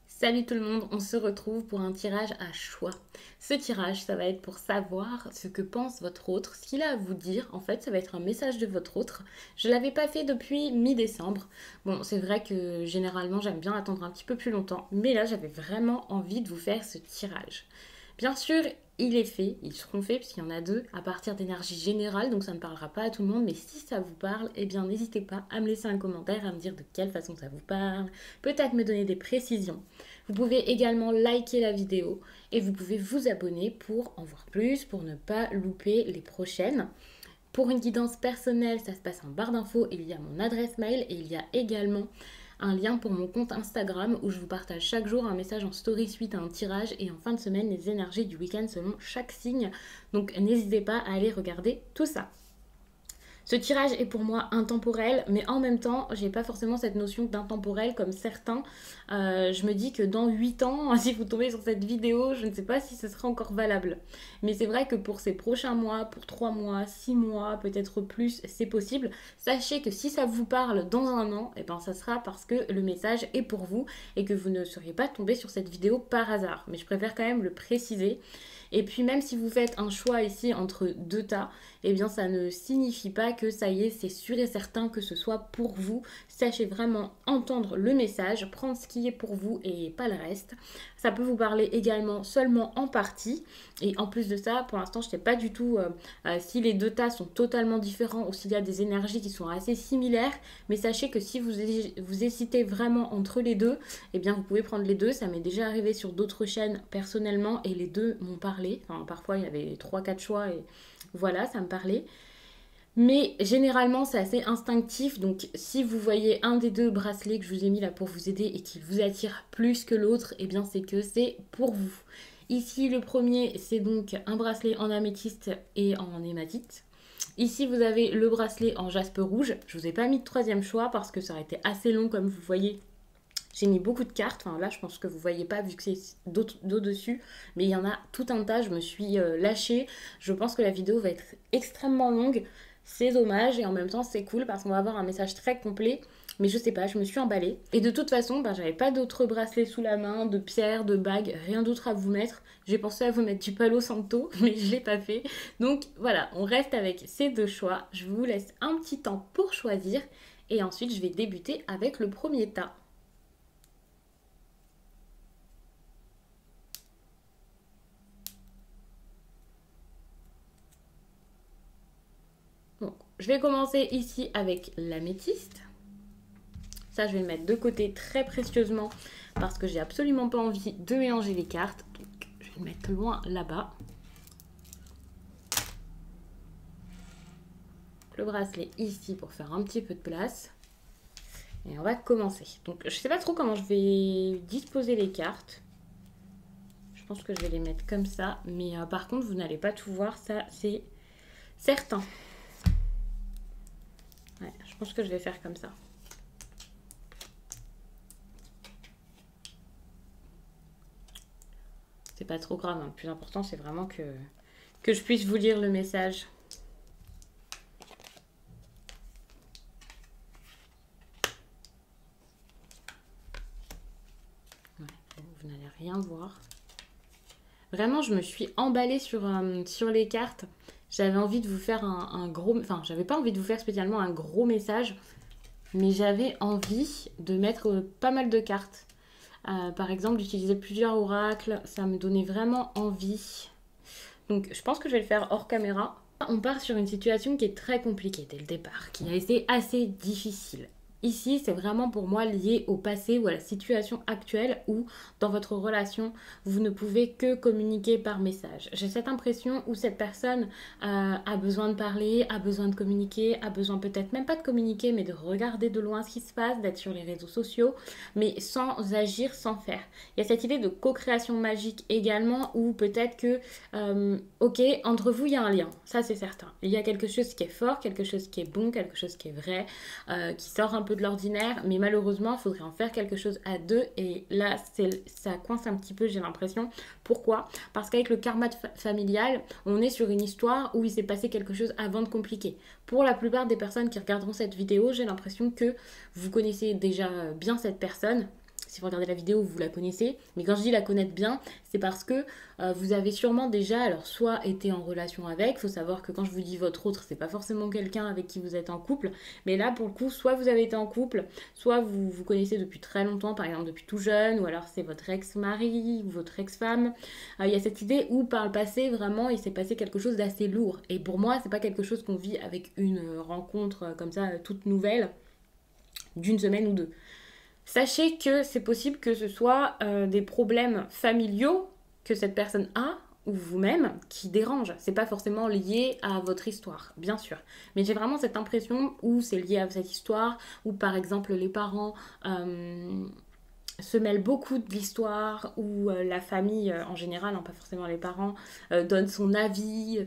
Salut tout le monde, on se retrouve pour un tirage à choix. Ce tirage, ça va être pour savoir ce que pense votre autre, ce qu'il a à vous dire. En fait, ça va être un message de votre autre. Je ne l'avais pas fait depuis mi-décembre. Bon, c'est vrai que généralement, j'aime bien attendre un petit peu plus longtemps. Mais là, j'avais vraiment envie de vous faire ce tirage. Bien sûr, il est fait, ils seront faits puisqu'il y en a deux à partir d'énergie générale, donc ça ne parlera pas à tout le monde, mais si ça vous parle, eh bien n'hésitez pas à me laisser un commentaire, à me dire de quelle façon ça vous parle, peut-être me donner des précisions. Vous pouvez également liker la vidéo et vous pouvez vous abonner pour en voir plus, pour ne pas louper les prochaines. Pour une guidance personnelle, ça se passe en barre d'infos, il y a mon adresse mail et il y a également un lien pour mon compte Instagram où je vous partage chaque jour un message en story suite à un tirage et en fin de semaine les énergies du week-end selon chaque signe. Donc n'hésitez pas à aller regarder tout ça. Ce tirage est pour moi intemporel, mais en même temps, j'ai pas forcément cette notion d'intemporel comme certains. Je me dis que dans 8 ans, si vous tombez sur cette vidéo, je ne sais pas si ce sera encore valable. Mais c'est vrai que pour ces prochains mois, pour 3 mois, 6 mois, peut-être plus, c'est possible. Sachez que si ça vous parle dans un an, et ben ça sera parce que le message est pour vous et que vous ne seriez pas tombé sur cette vidéo par hasard. Mais je préfère quand même le préciser. Et puis même si vous faites un choix ici entre deux tas, eh bien ça ne signifie pas que ça y est, c'est sûr et certain que ce soit pour vous. Sachez vraiment entendre le message, prendre ce qui est pour vous et pas le reste. Ça peut vous parler également seulement en partie. Et en plus de ça, pour l'instant, je ne sais pas du tout si les deux tas sont totalement différents ou s'il y a des énergies qui sont assez similaires. Mais sachez que si vous hésitez vraiment entre les deux, eh bien vous pouvez prendre les deux. Ça m'est déjà arrivé sur d'autres chaînes personnellement et les deux m'ont parlé. Enfin, parfois, il y avait 3-4 choix et voilà, ça me parlait. Mais généralement, c'est assez instinctif. Donc, si vous voyez un des deux bracelets que je vous ai mis là pour vous aider et qu'il vous attire plus que l'autre, eh bien, c'est que c'est pour vous. Ici, le premier, c'est donc un bracelet en améthyste et en hématite. Ici, vous avez le bracelet en jaspe rouge. Je ne vous ai pas mis de troisième choix parce que ça aurait été assez long, comme vous voyez. J'ai mis beaucoup de cartes, enfin là je pense que vous ne voyez pas vu que c'est d'au-dessus, mais il y en a tout un tas, je me suis lâchée. Je pense que la vidéo va être extrêmement longue, c'est dommage et en même temps c'est cool parce qu'on va avoir un message très complet. Mais je sais pas, je me suis emballée. Et de toute façon, j'avais pas d'autres bracelets sous la main, de pierres, de bagues, rien d'autre à vous mettre. J'ai pensé à vous mettre du Palo Santo, mais je l'ai pas fait. Donc voilà, on reste avec ces deux choix. Je vous laisse un petit temps pour choisir. Et ensuite, je vais débuter avec le premier tas. Donc, je vais commencer ici avec l'améthyste. Ça, je vais le mettre de côté très précieusement parce que j'ai absolument pas envie de mélanger les cartes. Donc, je vais le mettre loin là-bas. Le bracelet ici pour faire un petit peu de place. Et on va commencer. Donc, je sais pas trop comment je vais disposer les cartes. Je pense que je vais les mettre comme ça. Mais par contre, vous n'allez pas tout voir. Ça, c'est certain. Ouais, je pense que je vais faire comme ça. C'est pas trop grave, hein. Le plus important c'est vraiment que je puisse vous lire le message. Ouais, vous n'allez rien voir. Vraiment, je me suis emballée sur les cartes. J'avais envie de vous faire un gros... Enfin, j'avais pas envie de vous faire spécialement un gros message, mais j'avais envie de mettre pas mal de cartes. Par exemple, d'utiliser plusieurs oracles, ça me donnait vraiment envie. Donc, je pense que je vais le faire hors caméra. On part sur une situation qui est très compliquée dès le départ, qui a été assez difficile. Ici, c'est vraiment pour moi lié au passé ou à la situation actuelle où, dans votre relation, vous ne pouvez que communiquer par message. J'ai cette impression où cette personne a besoin de parler, a besoin de communiquer, a besoin peut-être même pas de communiquer, mais de regarder de loin ce qui se passe, d'être sur les réseaux sociaux, mais sans agir, sans faire. Il y a cette idée de co-création magique également où peut-être que, ok, entre vous, il y a un lien, ça c'est certain. Il y a quelque chose qui est fort, quelque chose qui est bon, quelque chose qui est vrai, qui sort un peu de l'ordinaire, mais malheureusement il faudrait en faire quelque chose à deux et là ça coince un petit peu, j'ai l'impression. Pourquoi? Parce qu'avec le karma familial, on est sur une histoire où il s'est passé quelque chose avant de compliquer. Pour la plupart des personnes qui regarderont cette vidéo, j'ai l'impression que vous connaissez déjà bien cette personne. Si vous regardez la vidéo, vous la connaissez. Mais quand je dis la connaître bien, c'est parce que vous avez sûrement déjà, alors soit été en relation avec, il faut savoir que quand je vous dis votre autre, c'est pas forcément quelqu'un avec qui vous êtes en couple, mais là pour le coup, soit vous avez été en couple, soit vous vous connaissez depuis très longtemps, par exemple depuis tout jeune, ou alors c'est votre ex-mari ou votre ex-femme. Il y a cette idée où par le passé, vraiment, il s'est passé quelque chose d'assez lourd. Et pour moi, c'est pas quelque chose qu'on vit avec une rencontre comme ça, toute nouvelle, d'une semaine ou deux. Sachez que c'est possible que ce soit des problèmes familiaux que cette personne a ou vous-même qui dérangent. C'est pas forcément lié à votre histoire, bien sûr. Mais j'ai vraiment cette impression où c'est lié à cette histoire, où par exemple les parents se mêle beaucoup de l'histoire où la famille en général, hein, pas forcément les parents, donne son avis,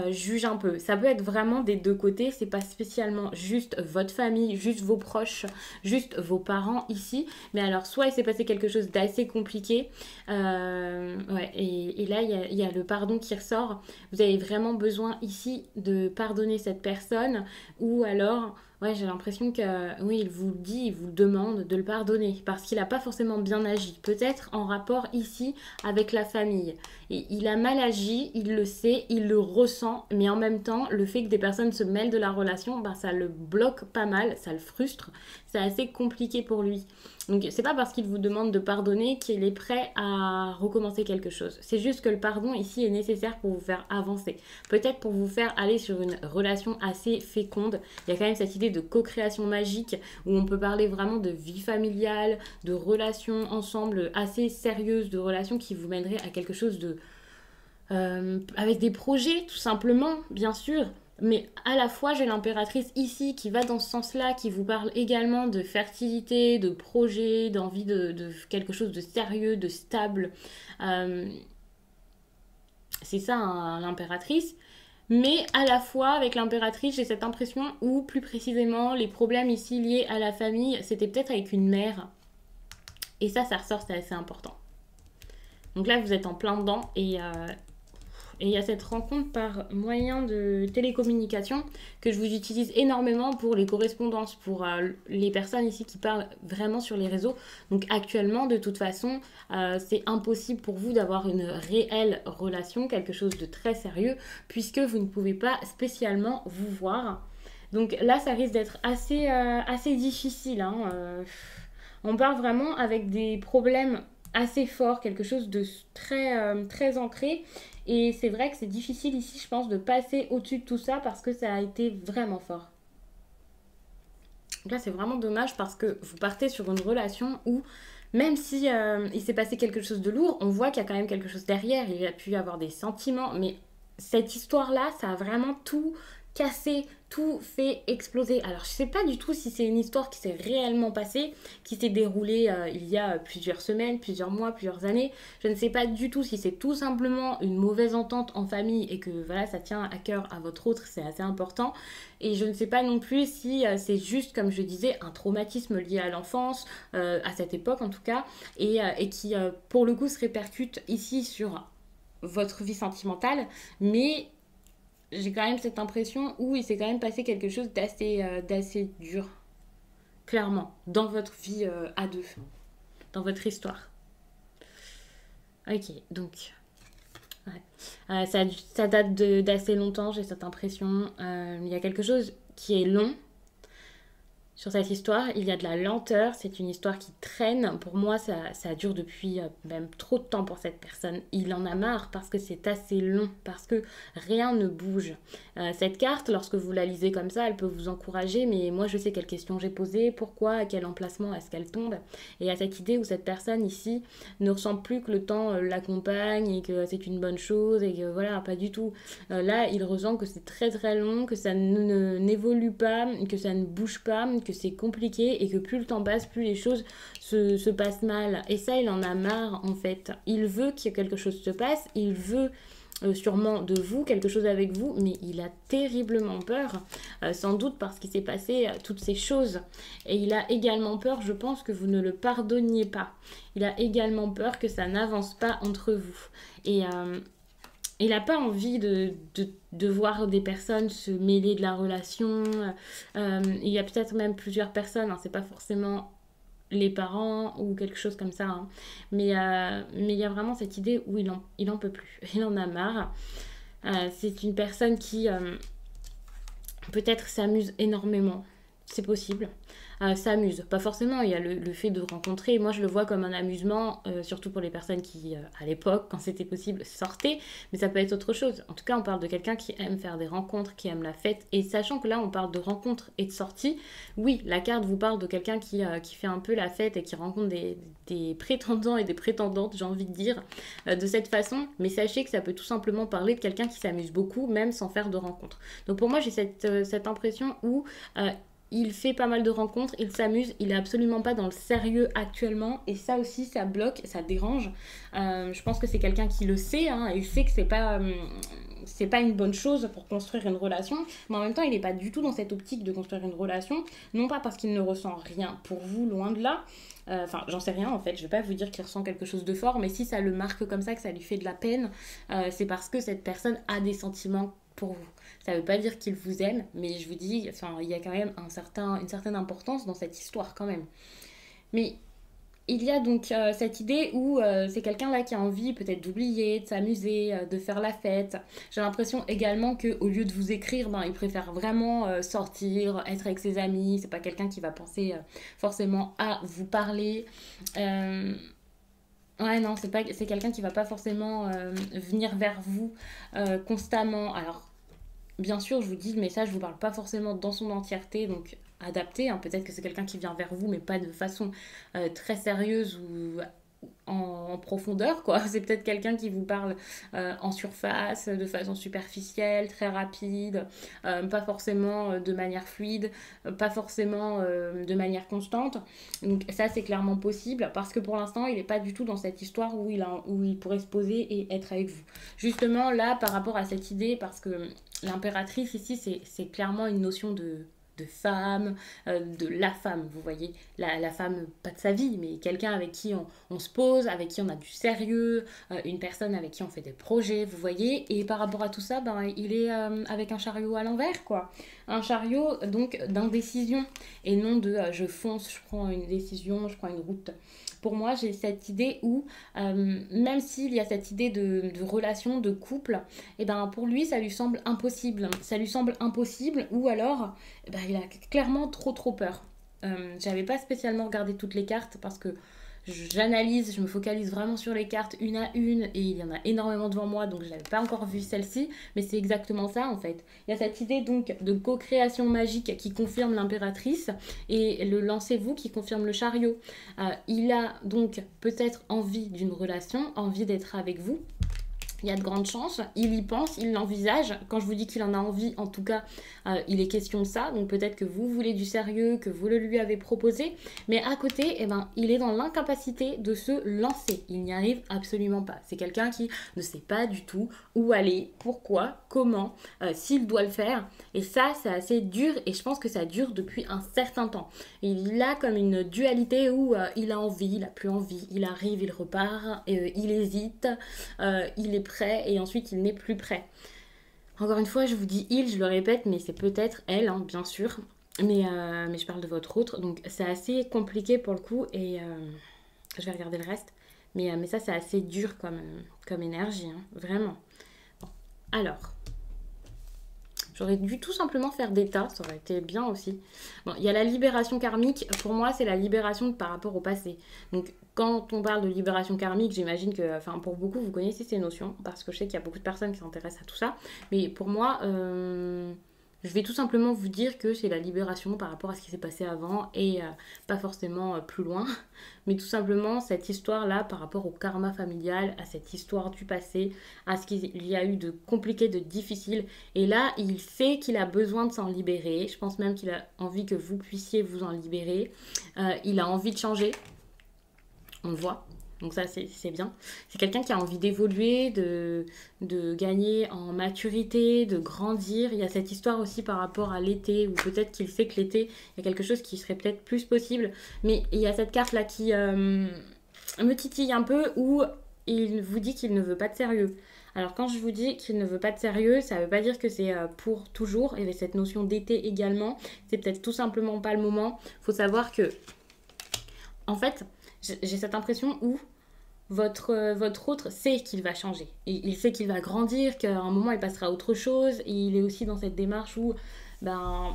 juge un peu. Ça peut être vraiment des deux côtés, c'est pas spécialement juste votre famille, juste vos proches, juste vos parents ici, mais alors soit il s'est passé quelque chose d'assez compliqué, ouais, et là il y a le pardon qui ressort. Vous avez vraiment besoin ici de pardonner cette personne, ou alors ouais, j'ai l'impression que oui, il vous le dit, il vous le demande de le pardonner parce qu'il n'a pas forcément bien agi. Peut-être en rapport ici avec la famille. Et il a mal agi, il le sait, il le ressent, mais en même temps, le fait que des personnes se mêlent de la relation, ben, ça le bloque pas mal, ça le frustre. C'est assez compliqué pour lui. Donc c'est pas parce qu'il vous demande de pardonner qu'il est prêt à recommencer quelque chose. C'est juste que le pardon ici est nécessaire pour vous faire avancer. Peut-être pour vous faire aller sur une relation assez féconde. Il y a quand même cette idée de co-création magique où on peut parler vraiment de vie familiale, de relations ensemble assez sérieuses, de relations qui vous mèneraient à quelque chose de... avec des projets tout simplement, bien sûr. Mais à la fois, j'ai l'impératrice ici qui va dans ce sens-là, qui vous parle également de fertilité, de projet, d'envie de quelque chose de sérieux, de stable. Euh, c'est ça, hein, l'impératrice. Mais à la fois, avec l'impératrice, j'ai cette impression où, plus précisément, les problèmes ici liés à la famille, c'était peut-être avec une mère. Et ça ressort, c'est assez important. Donc là, vous êtes en plein dedans et il y a cette rencontre par moyen de télécommunication que je vous utilise énormément pour les correspondances, pour les personnes ici qui parlent vraiment sur les réseaux. Donc actuellement, de toute façon, c'est impossible pour vous d'avoir une réelle relation, quelque chose de très sérieux, puisque vous ne pouvez pas spécialement vous voir. Donc là, ça risque d'être assez difficile, hein. On part vraiment avec des problèmes assez forts, quelque chose de très ancré. Et c'est vrai que c'est difficile ici, je pense, de passer au-dessus de tout ça parce que ça a été vraiment fort. Donc là, c'est vraiment dommage parce que vous partez sur une relation où, même si il s'est passé quelque chose de lourd, on voit qu'il y a quand même quelque chose derrière. Il a pu y avoir des sentiments, mais cette histoire-là, ça a vraiment tout cassé, tout fait exploser. Alors, je sais pas du tout si c'est une histoire qui s'est réellement passée, qui s'est déroulée il y a plusieurs semaines, plusieurs mois, plusieurs années. Je ne sais pas du tout si c'est tout simplement une mauvaise entente en famille et que voilà, ça tient à cœur à votre autre, c'est assez important. Et je ne sais pas non plus si c'est juste, comme je disais, un traumatisme lié à l'enfance, à cette époque en tout cas, et qui pour le coup se répercute ici sur votre vie sentimentale, mais j'ai quand même cette impression où il s'est quand même passé quelque chose d'assez dur, clairement, dans votre vie à deux, dans votre histoire. Ok, donc ouais. Ça date d'assez longtemps, j'ai cette impression. Il y a quelque chose qui est long sur cette histoire. Il y a de la lenteur, c'est une histoire qui traîne. Pour moi, ça dure depuis même trop de temps pour cette personne. Il en a marre parce que c'est assez long, parce que rien ne bouge. Cette carte, lorsque vous la lisez comme ça, elle peut vous encourager, mais moi je sais quelles questions j'ai posées, pourquoi, à quel emplacement est-ce qu'elle tombe. Et à cette idée où cette personne ici ne ressent plus que le temps l'accompagne et que c'est une bonne chose et que voilà, pas du tout. Là, il ressent que c'est très long, que ça n'évolue pas, que ça ne bouge pas, que c'est compliqué et que plus le temps passe, plus les choses se passent mal. Et ça, il en a marre en fait. Il veut que quelque chose se passe, il veut sûrement de vous, quelque chose avec vous, mais il a terriblement peur, sans doute parce qu'il s'est passé toutes ces choses. Et il a également peur, je pense, que vous ne le pardonniez pas. Il a également peur que ça n'avance pas entre vous. Et il n'a pas envie de voir des personnes se mêler de la relation. Il y a peut-être même plusieurs personnes, hein, c'est pas forcément les parents ou quelque chose comme ça, hein. Mais il y a vraiment cette idée où il en peut plus, il en a marre. C'est une personne qui peut-être s'amuse énormément, c'est possible. S'amuse, pas forcément, il y a le fait de rencontrer, moi je le vois comme un amusement, surtout pour les personnes qui, à l'époque, quand c'était possible, sortaient, mais ça peut être autre chose. En tout cas, on parle de quelqu'un qui aime faire des rencontres, qui aime la fête, et sachant que là, on parle de rencontres et de sorties, oui, la carte vous parle de quelqu'un qui fait un peu la fête et qui rencontre des prétendants et des prétendantes, j'ai envie de dire, de cette façon, mais sachez que ça peut tout simplement parler de quelqu'un qui s'amuse beaucoup, même sans faire de rencontres. Donc pour moi, j'ai cette impression où il fait pas mal de rencontres, il s'amuse, il est absolument pas dans le sérieux actuellement et ça aussi ça bloque, ça dérange. Je pense que c'est quelqu'un qui le sait, hein, il sait que c'est pas une bonne chose pour construire une relation, mais en même temps il n'est pas du tout dans cette optique de construire une relation, non pas parce qu'il ne ressent rien pour vous, loin de là. Enfin, j'en sais rien en fait, je vais pas vous dire qu'il ressent quelque chose de fort, mais si ça le marque comme ça, que ça lui fait de la peine, c'est parce que cette personne a des sentiments pour vous. Ça veut pas dire qu'il vous aime, mais je vous dis, enfin, il y a quand même une certaine importance dans cette histoire quand même. Mais il y a donc cette idée où c'est quelqu'un là qui a envie peut-être d'oublier, de s'amuser, de faire la fête. J'ai l'impression également qu'au lieu de vous écrire, ben, il préfère vraiment sortir, être avec ses amis. C'est pas quelqu'un qui va penser forcément à vous parler. Euh, Ouais, non, c'est quelqu'un qui va pas forcément venir vers vous constamment. Alors, bien sûr, je vous dis, le message ne vous parle pas forcément dans son entièreté, donc adapté, hein. Peut-être que c'est quelqu'un qui vient vers vous, mais pas de façon très sérieuse ou en profondeur, quoi. C'est peut-être quelqu'un qui vous parle en surface, de façon superficielle, très rapide, pas forcément de manière fluide, pas forcément de manière constante. Donc ça, c'est clairement possible, parce que pour l'instant, il n'est pas du tout dans cette histoire où il pourrait se poser et être avec vous. Justement, là, par rapport à cette idée, parce que l'impératrice, ici, c'est clairement une notion de femme, de la femme, vous voyez, la femme, pas de sa vie, mais quelqu'un avec qui on se pose, avec qui on a du sérieux, une personne avec qui on fait des projets, vous voyez, et par rapport à tout ça, ben, il est avec un chariot à l'envers, quoi. Un chariot, donc, d'indécision, et non de je fonce, je prends une décision, je prends une route. Pour moi, j'ai cette idée où, même s'il y a cette idée de relation, de couple, et ben pour lui, ça lui semble impossible. Ça lui semble impossible, ou alors eh ben, il a clairement trop peur. J'avais pas spécialement regardé toutes les cartes parce que j'analyse, je me focalise vraiment sur les cartes une à une et il y en a énormément devant moi donc je n'avais pas encore vu celle-ci, mais c'est exactement ça en fait. Il y a cette idée donc de co-création magique qui confirme l'impératrice et le lancez-vous qui confirme le chariot. Il a donc peut-être envie d'une relation, envie d'être avec vous. Il y a de grandes chances, il y pense, il l'envisage. Quand je vous dis qu'il en a envie, en tout cas, il est question de ça. Donc peut-être que vous voulez du sérieux, que vous le lui avez proposé. Mais à côté, eh ben, il est dans l'incapacité de se lancer. Il n'y arrive absolument pas. C'est quelqu'un qui ne sait pas du tout où aller, pourquoi, comment, s'il doit le faire. Et ça, c'est assez dur et je pense que ça dure depuis un certain temps. Il a comme une dualité où il a envie, il a plus envie, il arrive, il repart, il hésite, il est prêt et ensuite il n'est plus prêt. Encore une fois, je vous dis il, je le répète, mais c'est peut-être elle, hein, bien sûr. Mais je parle de votre autre. Donc c'est assez compliqué pour le coup et je vais regarder le reste. Mais ça, c'est assez dur comme énergie, hein, vraiment. Bon. Alors, j'aurais dû tout simplement faire des tas, ça aurait été bien aussi. Bon, il y a la libération karmique, pour moi c'est la libération par rapport au passé. Donc quand on parle de libération karmique, j'imagine que, enfin pour beaucoup vous connaissez ces notions, parce que je sais qu'il y a beaucoup de personnes qui s'intéressent à tout ça. Mais pour moi, je vais tout simplement vous dire que c'est la libération par rapport à ce qui s'est passé avant et pas forcément plus loin, mais tout simplement cette histoire-là par rapport au karma familial, à cette histoire du passé, à ce qu'il y a eu de compliqué, de difficile. Et là, il sait qu'il a besoin de s'en libérer. Je pense même qu'il a envie que vous puissiez vous en libérer. Il a envie de changer, on le voit. Donc ça, c'est bien. C'est quelqu'un qui a envie d'évoluer, de gagner en maturité, de grandir. Il y a cette histoire aussi par rapport à l'été, où peut-être qu'il sait que l'été, il y a quelque chose qui serait peut-être plus possible. Mais il y a cette carte-là qui me titille un peu, où il vous dit qu'il ne veut pas de sérieux. Alors quand je vous dis qu'il ne veut pas de sérieux, ça ne veut pas dire que c'est pour toujours. Il y avait cette notion d'été également. C'est peut-être tout simplement pas le moment. Il faut savoir que En fait, j'ai cette impression où votre autre sait qu'il va changer. Et il sait qu'il va grandir, qu'à un moment il passera à autre chose. Et il est aussi dans cette démarche où, ben,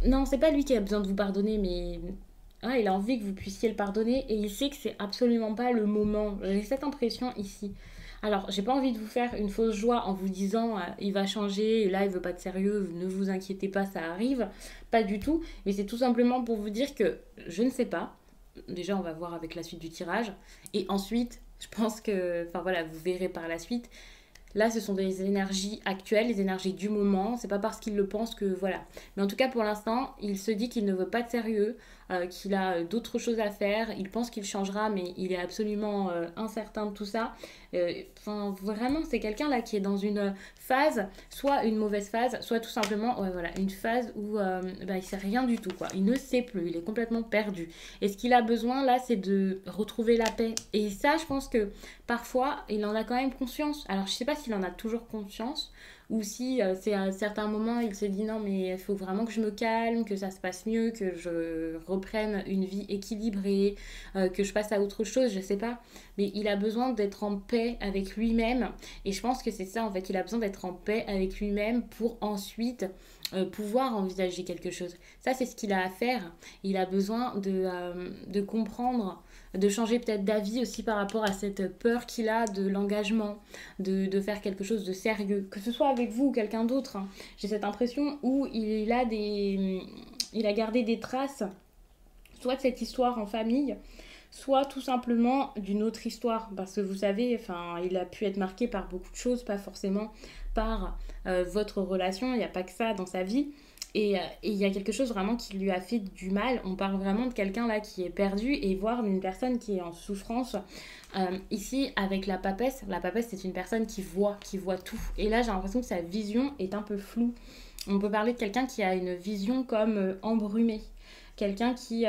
non, c'est pas lui qui a besoin de vous pardonner, mais ouais, il a envie que vous puissiez le pardonner. Et il sait que c'est absolument pas le moment. J'ai cette impression ici. Alors, j'ai pas envie de vous faire une fausse joie en vous disant il va changer, et là il veut pas de sérieux, ne vous inquiétez pas, ça arrive. Pas du tout. Mais c'est tout simplement pour vous dire que je ne sais pas. Déjà, on va voir avec la suite du tirage. Et ensuite, je pense que, enfin voilà, vous verrez par la suite. Là, ce sont des énergies actuelles, les énergies du moment. C'est pas parce qu'il le pense que voilà. Mais en tout cas, pour l'instant, il se dit qu'il ne veut pas de sérieux, qu'il a d'autres choses à faire. Il pense qu'il changera, mais il est absolument incertain de tout ça. Enfin, vraiment, c'est quelqu'un là qui est dans une phase, soit une mauvaise phase, soit tout simplement, ouais, voilà, une phase où bah, il sait rien du tout, quoi. Il ne sait plus, il est complètement perdu. Et ce qu'il a besoin là, c'est de retrouver la paix. Et ça, je pense que parfois, il en a quand même conscience. Alors, je sais pas s'il en a toujours conscience ou si c'est à certains moments, il se dit non, mais il faut vraiment que je me calme, que ça se passe mieux, que je reprenne une vie équilibrée, que je passe à autre chose, je sais pas. Mais il a besoin d'être en paix avec lui-même. Et je pense que c'est ça, en fait. Il a besoin d'être en paix avec lui-même pour ensuite pouvoir envisager quelque chose. Ça, c'est ce qu'il a à faire. Il a besoin de comprendre, de changer peut-être d'avis aussi par rapport à cette peur qu'il a de l'engagement, de faire quelque chose de sérieux, que ce soit avec vous ou quelqu'un d'autre, hein. J'ai cette impression où il a gardé des traces, soit de cette histoire en famille, soit tout simplement d'une autre histoire. Parce que vous savez, enfin, il a pu être marqué par beaucoup de choses, pas forcément par votre relation. Il n'y a pas que ça dans sa vie. Et il y a quelque chose vraiment qui lui a fait du mal. On parle vraiment de quelqu'un là qui est perdu et voire d'une personne qui est en souffrance. Ici, avec la papesse c'est une personne qui voit tout. Et là, j'ai l'impression que sa vision est un peu floue. On peut parler de quelqu'un qui a une vision comme embrumée. Quelqu'un qui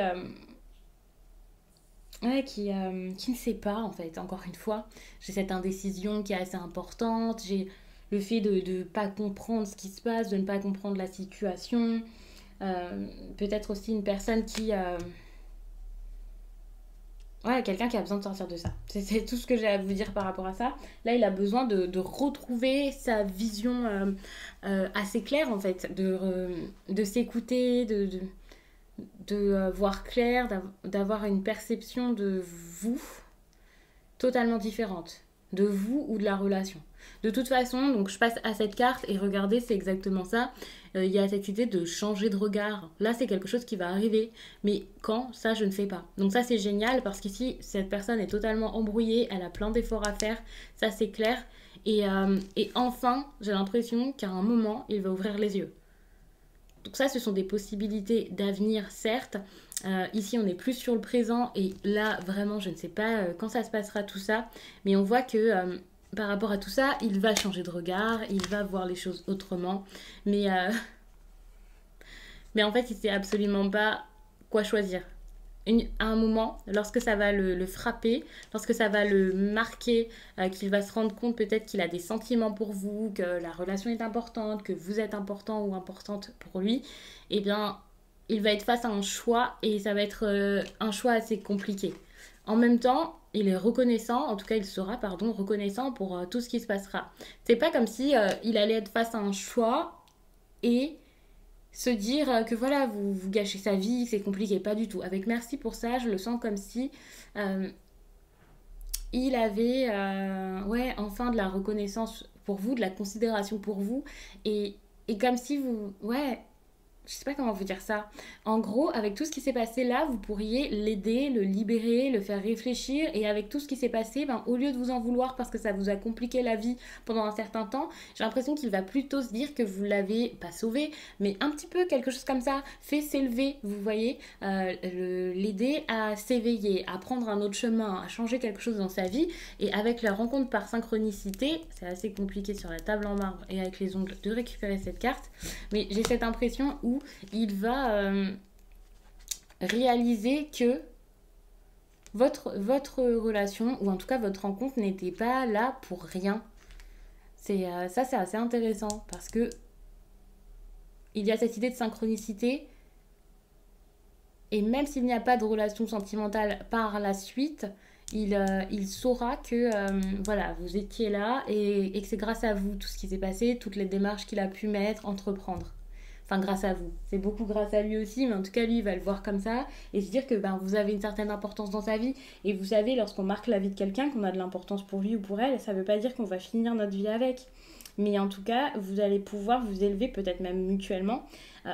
ne sait pas, en fait, encore une fois. J'ai cette indécision qui est assez importante. J'ai le fait de ne pas comprendre ce qui se passe, de ne pas comprendre la situation. Peut-être aussi une personne ouais, quelqu'un qui a besoin de sortir de ça. C'est tout ce que j'ai à vous dire par rapport à ça. Là, il a besoin de retrouver sa vision assez claire, en fait. De s'écouter, de voir clair, d'avoir une perception de vous totalement différente, de vous ou de la relation. De toute façon, donc je passe à cette carte et regardez, c'est exactement ça. Il y a cette idée de changer de regard. Là, c'est quelque chose qui va arriver, mais quand, ça, je ne sais pas. Donc ça, c'est génial parce qu'ici, cette personne est totalement embrouillée, elle a plein d'efforts à faire, ça c'est clair. Et enfin, j'ai l'impression qu'à un moment, il va ouvrir les yeux. Donc ça, ce sont des possibilités d'avenir, certes. Ici, on est plus sur le présent et là, vraiment, je ne sais pas quand ça se passera tout ça, mais on voit que par rapport à tout ça, il va changer de regard, il va voir les choses autrement, mais, euh, mais en fait, il ne sait absolument pas quoi choisir. À un moment, lorsque ça va le frapper, lorsque ça va le marquer, qu'il va se rendre compte peut-être qu'il a des sentiments pour vous, que la relation est importante, que vous êtes important ou importante pour lui, eh bien, il va être face à un choix et ça va être un choix assez compliqué. En même temps, il est reconnaissant, en tout cas il sera, pardon, reconnaissant pour tout ce qui se passera. C'est pas comme si il allait être face à un choix et se dire que voilà, vous gâchez sa vie, que c'est compliqué, pas du tout. Avec merci pour ça, je le sens comme si euh, il avait ouais, enfin de la reconnaissance pour vous, de la considération pour vous, et comme si vous, ouais, je sais pas comment vous dire ça. En gros, avec tout ce qui s'est passé là, vous pourriez l'aider, le libérer, le faire réfléchir. Et avec tout ce qui s'est passé, ben, au lieu de vous en vouloir parce que ça vous a compliqué la vie pendant un certain temps, j'ai l'impression qu'il va plutôt se dire que vous l'avez pas sauvé, mais un petit peu quelque chose comme ça, fait s'élever, vous voyez, l'aider à s'éveiller, à prendre un autre chemin, à changer quelque chose dans sa vie. Et avec la rencontre par synchronicité, c'est assez compliqué sur la table en marbre et avec les ongles de récupérer cette carte, mais j'ai cette impression où il va réaliser que votre relation, ou en tout cas votre rencontre, n'était pas là pour rien. Ça, c'est assez intéressant parce que il y a cette idée de synchronicité Et même s'il n'y a pas de relation sentimentale par la suite, il saura que voilà, vous étiez là et que c'est grâce à vous tout ce qui s'est passé, toutes les démarches qu'il a pu mettre, entreprendre. Enfin, grâce à vous. C'est beaucoup grâce à lui aussi, mais en tout cas, lui, il va le voir comme ça et se dire que ben, vous avez une certaine importance dans sa vie. Et vous savez, lorsqu'on marque la vie de quelqu'un, qu'on a de l'importance pour lui ou pour elle, ça ne veut pas dire qu'on va finir notre vie avec. Mais en tout cas, vous allez pouvoir vous élever, peut-être même mutuellement,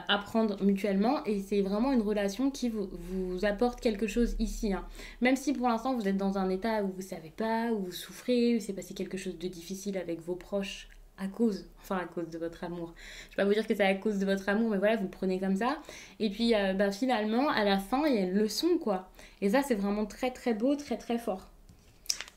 apprendre mutuellement. Et c'est vraiment une relation qui vous apporte quelque chose ici, hein. Même si pour l'instant, vous êtes dans un état où vous ne savez pas, où vous souffrez, où c'est passé quelque chose de difficile avec vos proches à cause de votre amour. Je vais pas vous dire que c'est à cause de votre amour, mais voilà, vous le prenez comme ça. Et puis, bah, finalement, à la fin, il y a une leçon, quoi. Et ça, c'est vraiment très, très beau, très, très fort.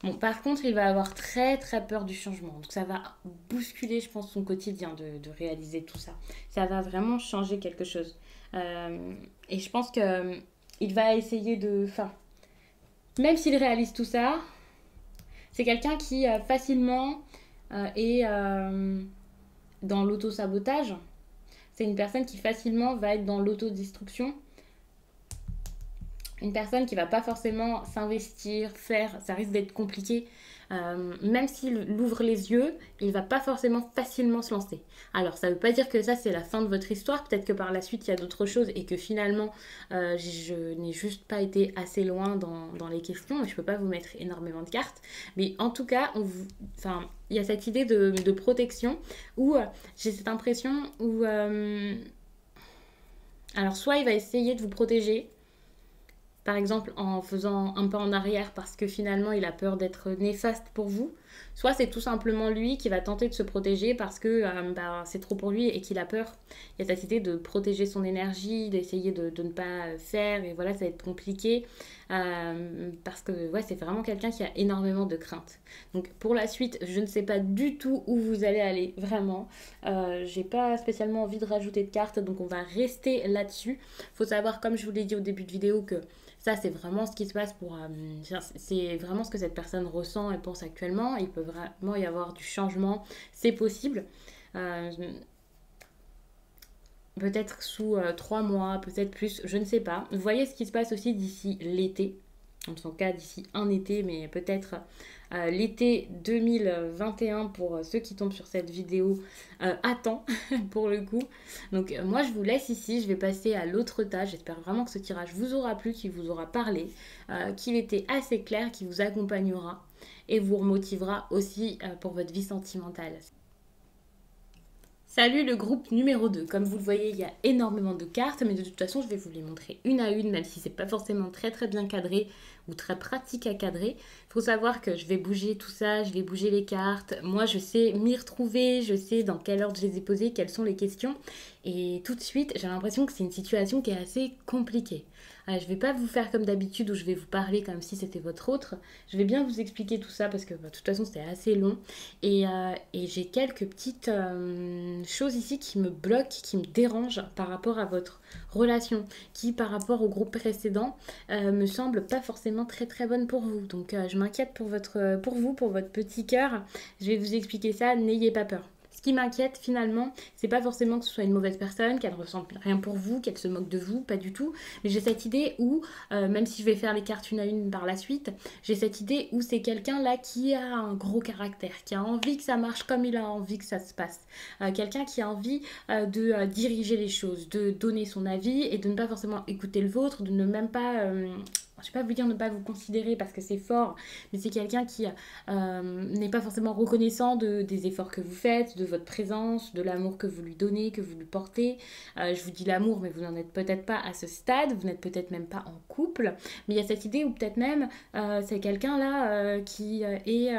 Bon, par contre, il va avoir très, très peur du changement. Donc, ça va bousculer, je pense, son quotidien de réaliser tout ça. Ça va vraiment changer quelque chose. Et je pense que il va essayer de... Enfin, même s'il réalise tout ça, c'est quelqu'un qui facilement est dans l'auto-sabotage. C'est une personne qui facilement va être dans l'autodestruction. Une personne qui va pas forcément s'investir, faire, ça risque d'être compliqué. Même s'il ouvre les yeux, il va pas forcément facilement se lancer. Alors, ça veut pas dire que ça, c'est la fin de votre histoire. Peut-être que par la suite, il y a d'autres choses et que finalement, je n'ai juste pas été assez loin dans les questions et je peux pas vous mettre énormément de cartes. Mais en tout cas, enfin, il y a cette idée de protection où j'ai cette impression où... alors, soit il va essayer de vous protéger, par exemple en faisant un pas en arrière parce que finalement il a peur d'être néfaste pour vous, soit c'est tout simplement lui qui va tenter de se protéger parce que bah, c'est trop pour lui et qu'il a peur. Il y a cette idée de protéger son énergie, d'essayer de ne pas faire, et voilà, ça va être compliqué parce que ouais, c'est vraiment quelqu'un qui a énormément de craintes. Donc pour la suite, je ne sais pas du tout où vous allez aller, vraiment. J'ai pas spécialement envie de rajouter de cartes, donc on va rester là-dessus. Faut savoir, comme je vous l'ai dit au début de vidéo, que ça, c'est vraiment ce qui se passe pour... c'est vraiment ce que cette personne ressent et pense actuellement. Il peut vraiment y avoir du changement. C'est possible. Euh, Peut-être sous 3 mois, peut-être plus, je ne sais pas. Vous voyez ce qui se passe aussi d'ici l'été. En tout cas, d'ici un été, mais peut-être l'été 2021 pour ceux qui tombent sur cette vidéo à temps, pour le coup. Donc moi, je vous laisse ici. Je vais passer à l'autre tâche. J'espère vraiment que ce tirage vous aura plu, qu'il vous aura parlé, qu'il était assez clair, qu'il vous accompagnera et vous remotivera aussi pour votre vie sentimentale. Salut le groupe numéro 2. Comme vous le voyez, il y a énormément de cartes, mais de toute façon, je vais vous les montrer une à une, même si c'est pas forcément très très bien cadré ou très pratique à cadrer. Il faut savoir que je vais bouger tout ça, je vais bouger les cartes. Moi, je sais m'y retrouver, je sais dans quel ordre je les ai posées, quelles sont les questions. Et tout de suite, j'ai l'impression que c'est une situation qui est assez compliquée. Je ne vais pas vous faire comme d'habitude où je vais vous parler comme si c'était votre autre. Je vais bien vous expliquer tout ça parce que de toute façon, c'est assez long. Et j'ai quelques petites choses ici qui me bloquent, qui me dérangent par rapport à votre relation, qui par rapport au groupe précédent me semble pas forcément très très bonne pour vous. Donc je m'inquiète pour vous, pour votre petit cœur. Je vais vous expliquer ça, n'ayez pas peur. Ce qui m'inquiète finalement, c'est pas forcément que ce soit une mauvaise personne, qu'elle ne ressente rien pour vous, qu'elle se moque de vous, pas du tout. Mais j'ai cette idée où, même si je vais faire les cartes une à une par la suite, j'ai cette idée où c'est quelqu'un là qui a un gros caractère, qui a envie que ça marche comme il a envie que ça se passe. Quelqu'un qui a envie de diriger les choses, de donner son avis et de ne pas forcément écouter le vôtre, de ne même pas... je ne vais pas vous dire ne pas vous considérer parce que c'est fort, mais c'est quelqu'un qui n'est pas forcément reconnaissant des efforts que vous faites, de votre présence, de l'amour que vous lui donnez, que vous lui portez. Je vous dis l'amour, mais vous n'en êtes peut-être pas à ce stade, vous n'êtes peut-être même pas en couple, mais il y a cette idée où peut-être même c'est quelqu'un là qui est...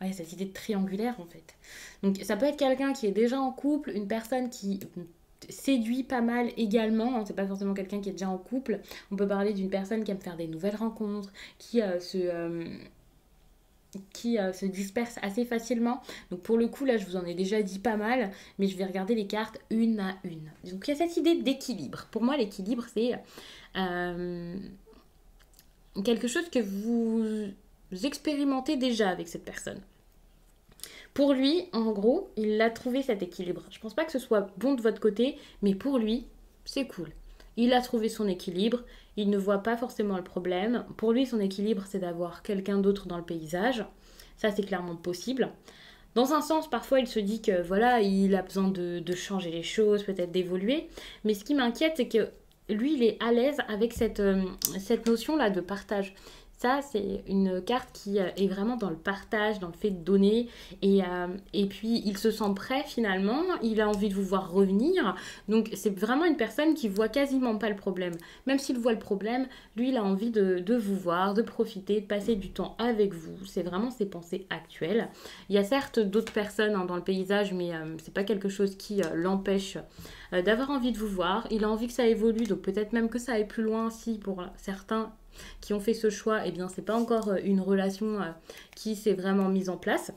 ouais, cette idée de triangulaire en fait. Donc ça peut être quelqu'un qui est déjà en couple, une personne qui séduit pas mal également, hein, c'est pas forcément quelqu'un qui est déjà en couple. On peut parler d'une personne qui aime faire des nouvelles rencontres, qui se disperse assez facilement. Donc pour le coup, là, je vous en ai déjà dit pas mal, mais je vais regarder les cartes une à une. Donc il y a cette idée d'équilibre. Pour moi, l'équilibre, c'est quelque chose que vous expérimentez déjà avec cette personne. Pour lui, en gros, il a trouvé cet équilibre. Je pense pas que ce soit bon de votre côté, mais pour lui, c'est cool. Il a trouvé son équilibre, il ne voit pas forcément le problème. Pour lui, son équilibre, c'est d'avoir quelqu'un d'autre dans le paysage. Ça, c'est clairement possible. Dans un sens, parfois, il se dit que voilà, il a besoin de changer les choses, peut-être d'évoluer. Mais ce qui m'inquiète, c'est que lui, il est à l'aise avec cette notion-là de partage. Ça, c'est une carte qui est vraiment dans le partage, dans le fait de donner. Et puis, il se sent prêt finalement. Il a envie de vous voir revenir. Donc, c'est vraiment une personne qui voit quasiment pas le problème. Même s'il voit le problème, lui, il a envie de vous voir, de profiter, de passer du temps avec vous. C'est vraiment ses pensées actuelles. Il y a certes d'autres personnes dans le paysage, mais c'est pas quelque chose qui l'empêche d'avoir envie de vous voir. Il a envie que ça évolue, donc peut-être même que ça aille plus loin si pour certains qui ont fait ce choix, eh bien c'est pas encore une relation qui s'est vraiment mise en place.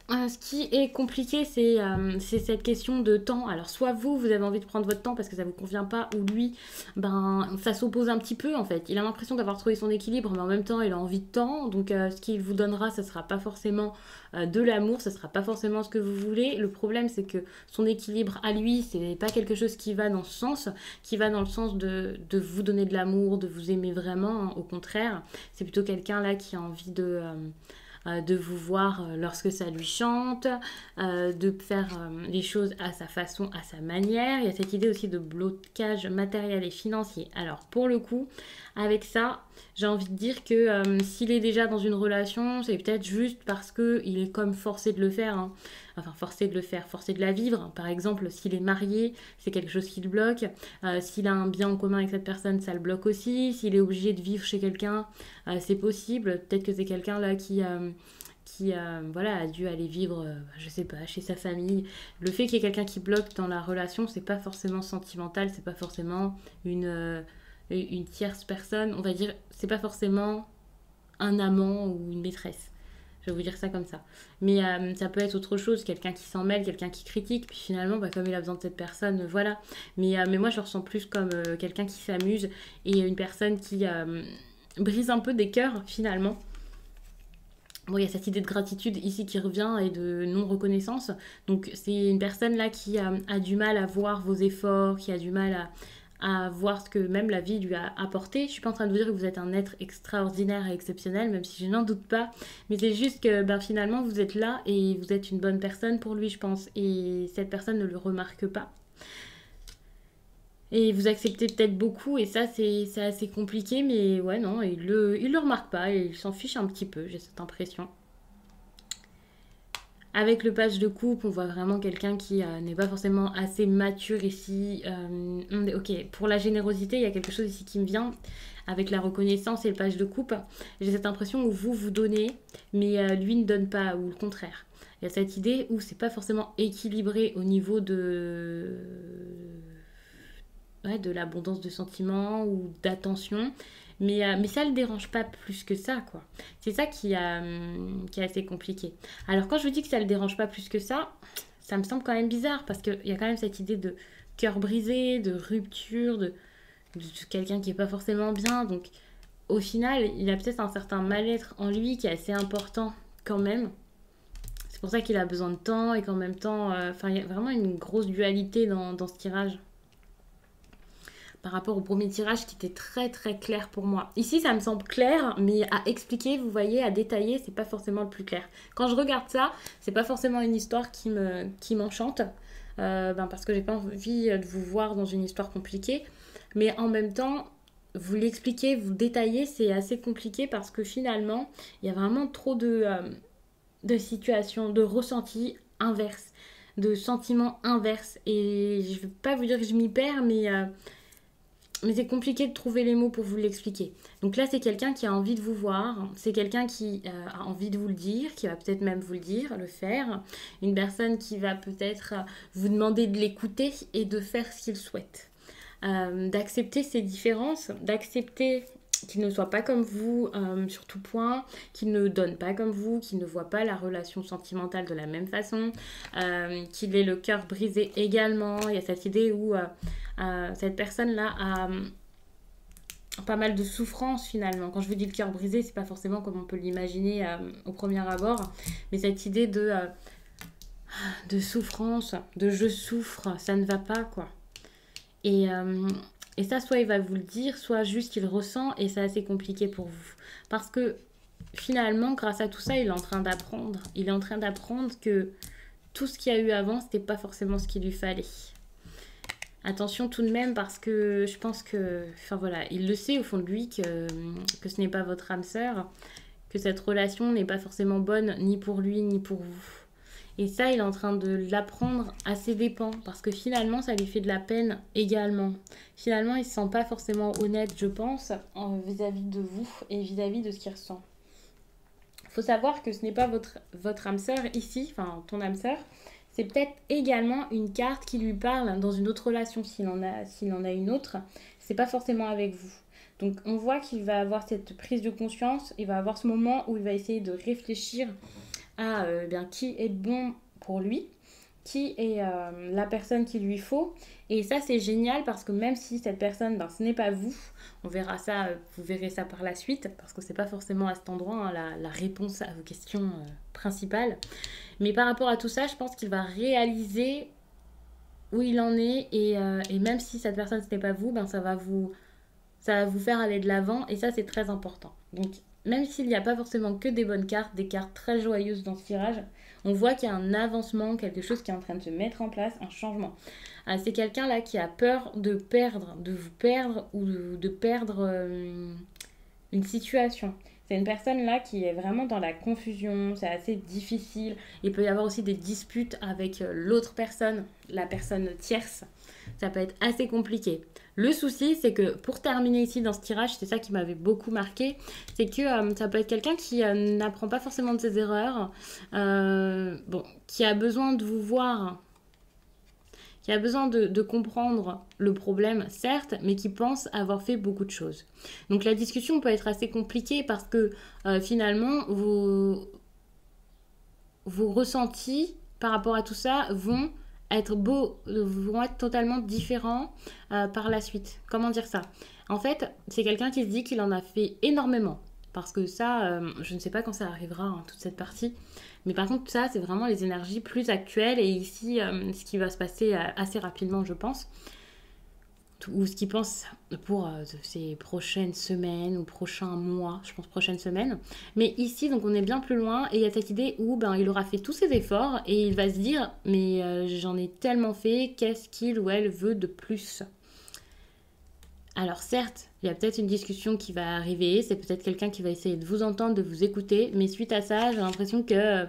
Ce qui est compliqué, c'est cette question de temps. Alors, soit vous avez envie de prendre votre temps parce que ça vous convient pas, ou lui, ben, ça s'oppose un petit peu en fait. Il a l'impression d'avoir trouvé son équilibre, mais en même temps, il a envie de temps. Donc, ce qu'il vous donnera, ce sera pas forcément de l'amour, ce sera pas forcément ce que vous voulez. Le problème, c'est que son équilibre à lui, c'est pas quelque chose qui va dans ce sens, qui va dans le sens de vous donner de l'amour, de vous aimer vraiment. Hein. Au contraire, c'est plutôt quelqu'un là qui a envie de vous voir lorsque ça lui chante, de faire les choses à sa façon, à sa manière. Il y a cette idée aussi de blocage matériel et financier. Alors pour le coup, avec ça, j'ai envie de dire que s'il est déjà dans une relation, c'est peut-être juste parce qu'il est comme forcé de le faire. Hein. Enfin, forcé de le faire, forcé de la vivre. Par exemple, s'il est marié, c'est quelque chose qui le bloque. S'il a un bien en commun avec cette personne, ça le bloque aussi. S'il est obligé de vivre chez quelqu'un, c'est possible. Peut-être que c'est quelqu'un là qui voilà, a dû aller vivre, je sais pas, chez sa famille. Le fait qu'il y ait quelqu'un qui bloque dans la relation, c'est pas forcément sentimental, c'est pas forcément une tierce personne. On va dire, c'est pas forcément un amant ou une maîtresse. Je vais vous dire ça comme ça. Mais ça peut être autre chose, quelqu'un qui s'en mêle, quelqu'un qui critique, puis finalement, bah, comme il a besoin de cette personne, voilà. Mais moi, je le ressens plus comme quelqu'un qui s'amuse et une personne qui brise un peu des cœurs, finalement. Bon, il y a cette idée de gratitude ici qui revient et de non-reconnaissance. Donc, c'est une personne là qui a du mal à voir vos efforts, qui a du mal à voir ce que même la vie lui a apporté. Je suis pas en train de vous dire que vous êtes un être extraordinaire et exceptionnel, même si je n'en doute pas. Mais c'est juste que ben, finalement, vous êtes là et vous êtes une bonne personne pour lui, je pense. Et cette personne ne le remarque pas. Et vous acceptez peut-être beaucoup, et ça, c'est assez compliqué, mais ouais, non, il le remarque pas, et il s'en fiche un petit peu, j'ai cette impression. Avec le page de coupe, on voit vraiment quelqu'un qui n'est pas forcément assez mature ici. Ok, pour la générosité, il y a quelque chose ici qui me vient. Avec la reconnaissance et le page de coupe, j'ai cette impression où vous donnez, mais lui ne donne pas, ou le contraire. Il y a cette idée où c'est pas forcément équilibré au niveau ouais, de l'abondance de sentiments ou d'attention. Mais ça ne le dérange pas plus que ça, quoi. C'est ça qui est assez compliqué. Alors, quand je vous dis que ça ne le dérange pas plus que ça me semble quand même bizarre parce qu'il y a quand même cette idée de cœur brisé, de rupture, de quelqu'un qui n'est pas forcément bien. Donc, au final, il a peut-être un certain mal-être en lui qui est assez important quand même. C'est pour ça qu'il a besoin de temps et qu'en même temps, il y a vraiment une grosse dualité dans ce tirage par rapport au premier tirage qui était très très clair pour moi. Ici, ça me semble clair, mais à expliquer, vous voyez, à détailler, c'est pas forcément le plus clair. Quand je regarde ça, c'est pas forcément une histoire qui m'enchante, parce que j'ai pas envie de vous voir dans une histoire compliquée, mais en même temps, vous l'expliquer, vous le détailler, c'est assez compliqué parce que finalement, il y a vraiment trop de situations, de ressentis inverses, de sentiments inverses. Et je ne vais pas vous dire que je m'y perds, mais c'est compliqué de trouver les mots pour vous l'expliquer. Donc là, c'est quelqu'un qui a envie de vous voir, c'est quelqu'un qui a envie de vous le dire, qui va peut-être même vous le dire, le faire. Une personne qui va peut-être vous demander de l'écouter et de faire ce qu'il souhaite. D'accepter ses différences, d'accepter qu'il ne soit pas comme vous sur tout point, qu'il ne donne pas comme vous, qu'il ne voit pas la relation sentimentale de la même façon, qu'il ait le cœur brisé également. Il y a cette idée où cette personne-là a pas mal de souffrance finalement. Quand je vous dis le cœur brisé, c'est pas forcément comme on peut l'imaginer au premier abord, mais cette idée de de souffrance, de je souffre, ça ne va pas, quoi. Et, euh, et ça, soit il va vous le dire, soit juste il ressent et c'est assez compliqué pour vous. Parce que finalement, grâce à tout ça, il est en train d'apprendre. Il est en train d'apprendre que tout ce qu'il y a eu avant, c'était pas forcément ce qu'il lui fallait. Attention tout de même parce que je pense que, enfin voilà, il le sait au fond de lui que ce n'est pas votre âme sœur, que cette relation n'est pas forcément bonne ni pour lui ni pour vous. Et ça, il est en train de l'apprendre à ses dépens parce que finalement, ça lui fait de la peine également. Finalement, il ne se sent pas forcément honnête, je pense, vis-à-vis de vous et vis-à-vis de ce qu'il ressent. Il faut savoir que ce n'est pas votre âme sœur ici, enfin ton âme sœur, c'est peut-être également une carte qui lui parle dans une autre relation, s'il en a une autre. C'est pas forcément avec vous. Donc on voit qu'il va avoir cette prise de conscience, il va avoir ce moment où il va essayer de réfléchir à bien, qui est bon pour lui, qui est la personne qu'il lui faut. Et ça, c'est génial parce que même si cette personne, ben, ce n'est pas vous, on verra ça, vous verrez ça par la suite, parce que c'est pas forcément à cet endroit hein, la réponse à vos questions principales. Mais par rapport à tout ça, je pense qu'il va réaliser où il en est et même si cette personne ce n'est pas vous, ben ça va vous faire aller de l'avant et ça c'est très important. Donc même s'il n'y a pas forcément que des bonnes cartes, des cartes très joyeuses dans ce tirage, on voit qu'il y a un avancement, quelque chose qui est en train de se mettre en place, un changement. C'est quelqu'un là qui a peur de perdre, de vous perdre ou de perdre une situation. C'est une personne là qui est vraiment dans la confusion, c'est assez difficile. Il peut y avoir aussi des disputes avec l'autre personne, la personne tierce. Ça peut être assez compliqué. Le souci, c'est que pour terminer ici dans ce tirage, c'est ça qui m'avait beaucoup marqué, c'est que ça peut être quelqu'un qui n'apprend pas forcément de ses erreurs, bon, qui a besoin de vous voir, qui a besoin de comprendre le problème, certes, mais qui pense avoir fait beaucoup de choses. Donc la discussion peut être assez compliquée parce que finalement, vos ressentis par rapport à tout ça vont être totalement différents par la suite. Comment dire ça? En fait, c'est quelqu'un qui se dit qu'il en a fait énormément. Parce que ça, je ne sais pas quand ça arrivera, hein, toute cette partie. Mais par contre, ça, c'est vraiment les énergies plus actuelles. Et ici, ce qui va se passer assez rapidement, je pense. Ou ce qu'il pense pour ces prochaines semaines ou prochains mois, je pense prochaines semaines. Mais ici, donc on est bien plus loin et il y a cette idée où ben, il aura fait tous ses efforts et il va se dire mais j'en ai tellement fait, qu'est-ce qu'il ou elle veut de plus? Alors certes, il y a peut-être une discussion qui va arriver, c'est peut-être quelqu'un qui va essayer de vous entendre, de vous écouter, mais suite à ça, j'ai l'impression que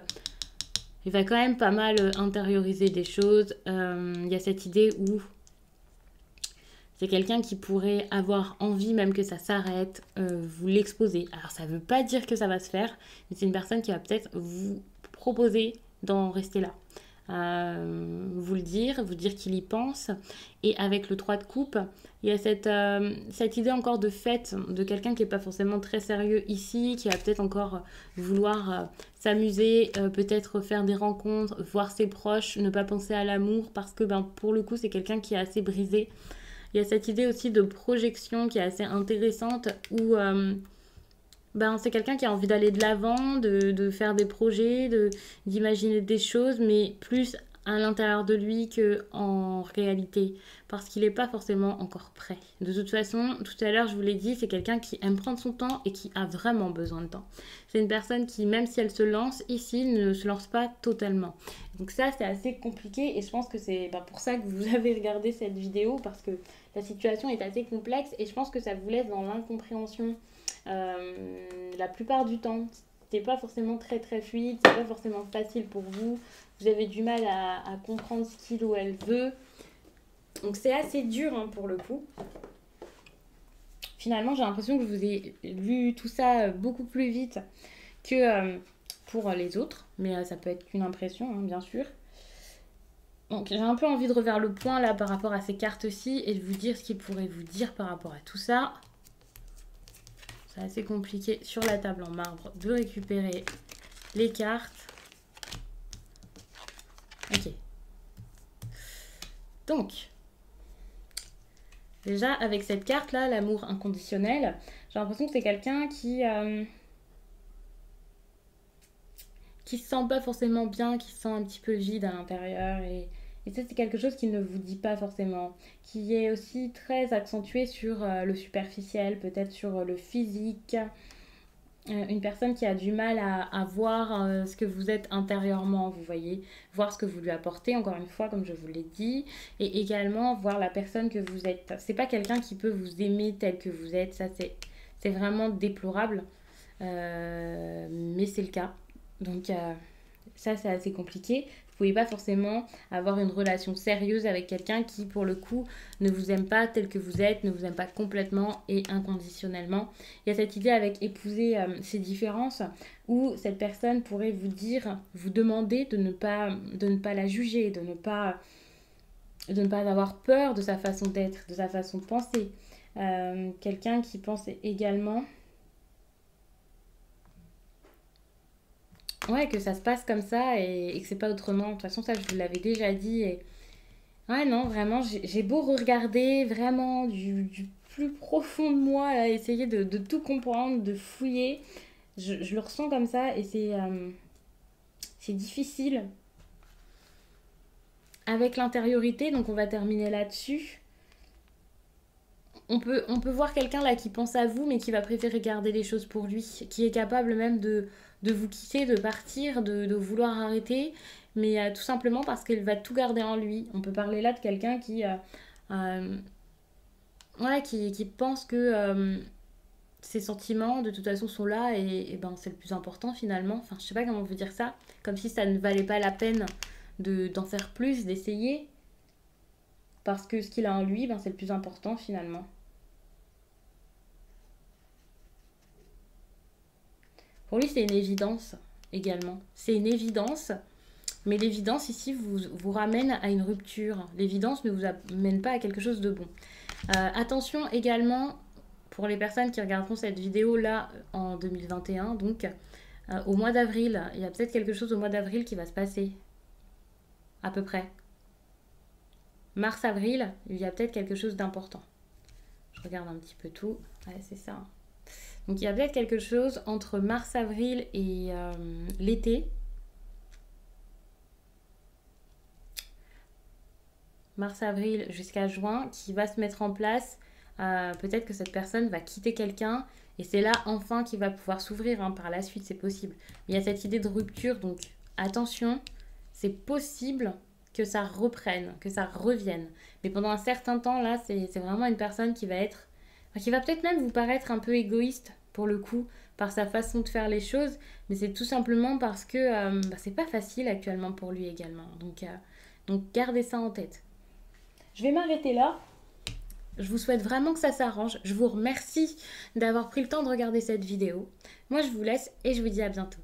il va quand même pas mal intérioriser des choses. Il y a cette idée où c'est quelqu'un qui pourrait avoir envie même que ça s'arrête, vous l'exposer. Alors ça ne veut pas dire que ça va se faire, mais c'est une personne qui va peut-être vous proposer d'en rester là. Vous le dire, vous dire qu'il y pense. Et avec le 3 de coupe, il y a cette idée encore de fête de quelqu'un qui n'est pas forcément très sérieux ici, qui va peut-être encore vouloir s'amuser, peut-être faire des rencontres, voir ses proches, ne pas penser à l'amour, parce que ben, pour le coup c'est quelqu'un qui est assez brisé. Il y a cette idée aussi de projection qui est assez intéressante où ben, c'est quelqu'un qui a envie d'aller de l'avant, de faire des projets, d'imaginer des choses, mais plus à l'intérieur de lui qu'en réalité, parce qu'il n'est pas forcément encore prêt. De toute façon, tout à l'heure, je vous l'ai dit, c'est quelqu'un qui aime prendre son temps et qui a vraiment besoin de temps. C'est une personne qui, même si elle se lance ici, ne se lance pas totalement. Donc ça, c'est assez compliqué et je pense que c'est pour ça que vous avez regardé cette vidéo, parce que la situation est assez complexe et je pense que ça vous laisse dans l'incompréhension la plupart du temps. C'est pas forcément très très fluide, c'est pas forcément facile pour vous. Vous avez du mal à comprendre ce qu'il ou elle veut. Donc c'est assez dur hein, pour le coup. Finalement, j'ai l'impression que je vous ai lu tout ça beaucoup plus vite que pour les autres. Mais ça peut être qu'une impression, hein, bien sûr. Donc j'ai un peu envie de refaire le point là par rapport à ces cartes-ci et de vous dire ce qu'ils pourraient vous dire par rapport à tout ça. C'est assez compliqué sur la table en marbre de récupérer les cartes. Ok. Donc, déjà avec cette carte-là, l'amour inconditionnel, j'ai l'impression que c'est quelqu'un qui qui se sent pas forcément bien, qui se sent un petit peu vide à l'intérieur. Et ça, c'est quelque chose qu'il ne vous dit pas forcément, qui est aussi très accentué sur le superficiel, peut-être sur le physique. Une personne qui a du mal à voir ce que vous êtes intérieurement, vous voyez, voir ce que vous lui apportez, encore une fois, comme je vous l'ai dit, et également voir la personne que vous êtes. C'est pas quelqu'un qui peut vous aimer tel que vous êtes, ça c'est vraiment déplorable, mais c'est le cas. Donc ça c'est assez compliqué. Vous pouvez pas forcément avoir une relation sérieuse avec quelqu'un qui, pour le coup, ne vous aime pas tel que vous êtes, ne vous aime pas complètement et inconditionnellement. Il y a cette idée avec épouser ces différences où cette personne pourrait vous dire, vous demander de ne pas la juger, de ne pas avoir peur de sa façon d'être, de sa façon de penser. Quelqu'un qui pense également... Ouais, que ça se passe comme ça et que c'est pas autrement. De toute façon, ça, je vous l'avais déjà dit. Et... Ouais, non, vraiment, j'ai beau regarder vraiment du plus profond de moi, là, essayer de tout comprendre, de fouiller. Je le ressens comme ça et c'est difficile avec l'intériorité. Donc, on va terminer là-dessus. On peut voir quelqu'un là qui pense à vous, mais qui va préférer garder les choses pour lui, qui est capable même de vous quitter, de partir, de vouloir arrêter, mais tout simplement parce qu'il va tout garder en lui. On peut parler là de quelqu'un euh, ouais, qui pense que ses sentiments de toute façon sont là et ben c'est le plus important finalement. Enfin, je sais pas comment on veut dire ça, comme si ça ne valait pas la peine d'en faire plus, d'essayer, parce que ce qu'il a en lui, ben c'est le plus important finalement. Pour lui, c'est une évidence également. C'est une évidence, mais l'évidence ici vous ramène à une rupture. L'évidence ne vous amène pas à quelque chose de bon. Attention également pour les personnes qui regarderont cette vidéo là en 2021, donc au mois d'avril, il y a peut-être quelque chose au mois d'avril qui va se passer, à peu près. Mars-avril, il y a peut-être quelque chose d'important. Je regarde un petit peu tout. Ouais, c'est ça. Donc il y a peut-être quelque chose entre mars-avril et l'été. Mars-avril jusqu'à juin qui va se mettre en place. Peut-être que cette personne va quitter quelqu'un et c'est là enfin qu'il va pouvoir s'ouvrir, hein, par la suite, c'est possible. Mais il y a cette idée de rupture, donc attention, c'est possible que ça reprenne, que ça revienne. Mais pendant un certain temps, là, c'est vraiment une personne qui va être... Enfin, qui va peut-être même vous paraître un peu égoïste, pour le coup, par sa façon de faire les choses. Mais c'est tout simplement parce que c'est pas facile actuellement pour lui également. Donc gardez ça en tête. Je vais m'arrêter là. Je vous souhaite vraiment que ça s'arrange. Je vous remercie d'avoir pris le temps de regarder cette vidéo. Moi, je vous laisse et je vous dis à bientôt.